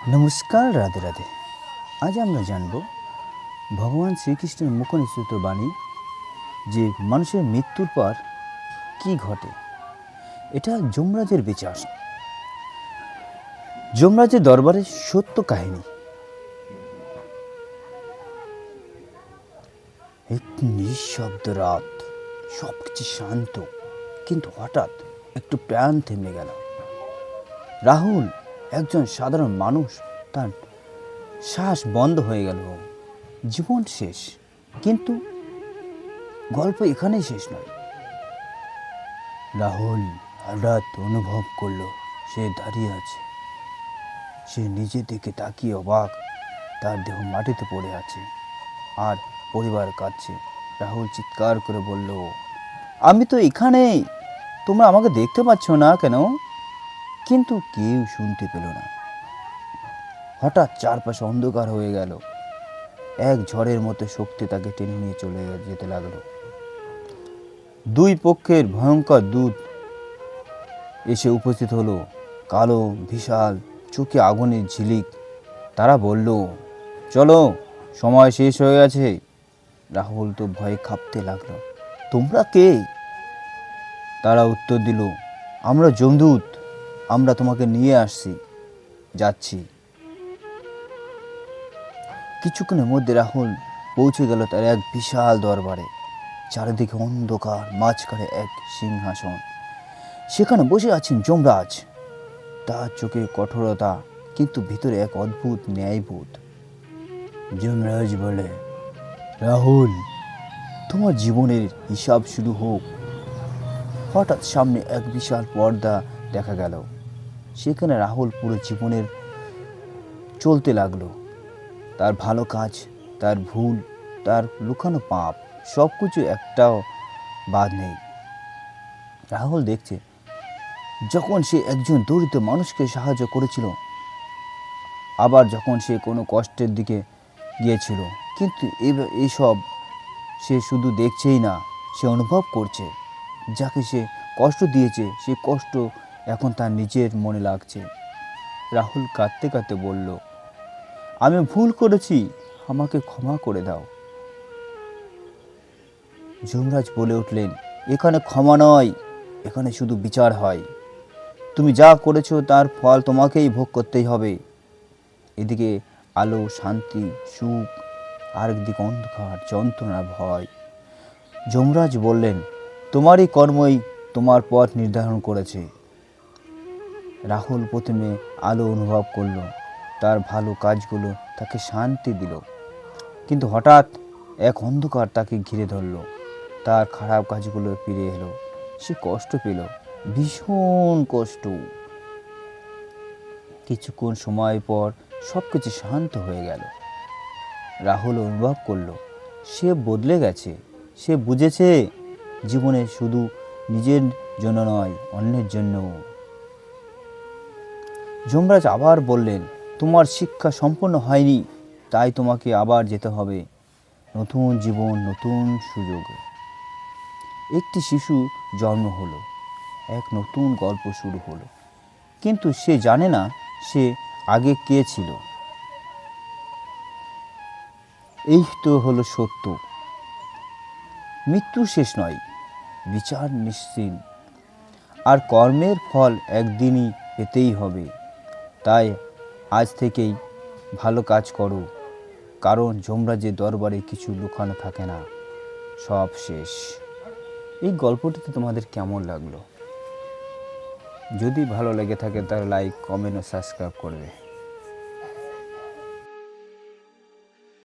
নমস্কার, রাধে রাধে। আজ আমরা জানব ভগবান শ্রীকৃষ্ণের মুখনিসৃত বাণী যে মানুষের মৃত্যুর পর কি ঘটে। এটা যমরাজের বিচার, যমরাজের দরবারের সত্য কাহিনী। এক নিঃশব্দ রাত, সব কিছু শান্ত, কিন্তু হঠাৎ একটু প্রাণ থেমে গেল। রাহুল একজন সাধারণ মানুষ, তার শ্বাস বন্ধ হয়ে গেল, জীবন শেষ। কিন্তু গল্প এখানেই শেষ নয়। রাহুল হঠাৎ অনুভব করলো সে দাঁড়িয়ে আছে। সে নিজের দিকে তাকিয়ে অবাক, তার দেহ মাটিতে পড়ে আছে আর পরিবার কাঁদছে। রাহুল চিৎকার করে বলল, আমি তো এখানেই, তোমরা আমাকে দেখতে পাচ্ছ না কেন? কিন্তু কেউ শুনতে পেল না। হঠাৎ চারপাশে অন্ধকার হয়ে গেল। এক ঝড়ের মতো শক্তি তাকে টেনে নিয়ে চলে যেতে লাগলো। দুই পক্ষের ভয়ঙ্কর দূত এসে উপস্থিত হলো, কালো বিশাল, চোখে আগুনের ঝিলিক। তারা বলল, চলো, সময় শেষ হয়ে গেছে। রাহুল তো ভয়ে কাঁপতে লাগলো। তোমরা কে? তারা উত্তর দিল, আমরা যমদূত, আমরা তোমাকে নিয়ে যাচ্ছি। কিছুক্ষণের মধ্যে রাহুল পৌঁছে গেল তার এক বিশাল দরবারে। চারিদিকে অন্ধকার, মাঝখানে এক সিংহাসন। সেখানে বসে আছেন যমরাজ। তার চোখে কঠোরতা, কিন্তু ভিতরে এক অদ্ভুত ন্যায়বোধ। যমরাজ বলে, রাহুল, তোমার জীবনের হিসাব শুরু হোক। হঠাৎ সামনে এক বিশাল পর্দা দেখা গেল। সেখানে রাহুল পুরো জীবনের চলতে লাগলো। তার ভালো কাজ, তার ভুল, তার লুকানো পাপ, সব কিছু একটাও বাদ নেই। রাহুল দেখছে, যখন সে একজন দরিদ্র মানুষকে সাহায্য করেছিল, আবার যখন সে কোনো কষ্টের দিকে গিয়েছিল। কিন্তু এইসব সে শুধু দেখছেই না, সে অনুভব করছে। যাকে সে কষ্ট দিয়েছে, সে কষ্ট এখন তার নিজের মনে লাগছে। রাহুল কাঁদতে কাঁদতে বলল, আমি ভুল করেছি, আমাকে ক্ষমা করে দাও। যমরাজ বলে উঠলেন, এখানে ক্ষমা নয়, এখানে শুধু বিচার হয়। তুমি যা করেছো তার ফল তোমাকেই ভোগ করতেই হবে। এদিকে আলো, শান্তি, সুখ, আর একদিকে অন্ধকার, যন্ত্রণা, ভয়। যমরাজ বললেন, তোমারই কর্মই তোমার পথ নির্ধারণ করেছে। রাহুল প্রথমে আলো অনুভব করল, তার ভালো কাজগুলো তাকে শান্তি দিল। কিন্তু হঠাৎ এক অন্ধকার তাকে ঘিরে ধরল। তার খারাপ কাজগুলো ফিরে এলো। সে কষ্ট পেল, ভীষণ কষ্ট। কিছুক্ষণ সময় পর সব কিছু শান্ত হয়ে গেল। রাহুল অনুভব করল সে বদলে গেছে। সে বুঝেছে জীবনে শুধু নিজের জন্য নয়, অন্যের জন্য। যমরাজ আবার বললেন, তোমার শিক্ষা সম্পূর্ণ হয়নি, তাই তোমাকে আবার যেতে হবে। নতুন জীবন, নতুন সুযোগ। একটি শিশু জন্ম হলো, এক নতুন গল্প শুরু হলো। কিন্তু সে জানে না সে আগে কে ছিল। এই তো হলো সত্য। মৃত্যু শেষ নয়, বিচার নিশ্চিত। আর কর্মের ফল একদিনই পেতেই হবে। তাই আজ থেকেই ভালো কাজ করো, কারণ যমরাজের দরবারে কিছু লুকানো থাকে না, সব শেষ। এই গল্পটিতে তোমাদের কেমন লাগলো? যদি ভালো লেগে থাকে তাহলে লাইক, কমেন্ট ও সাবস্ক্রাইব করবে।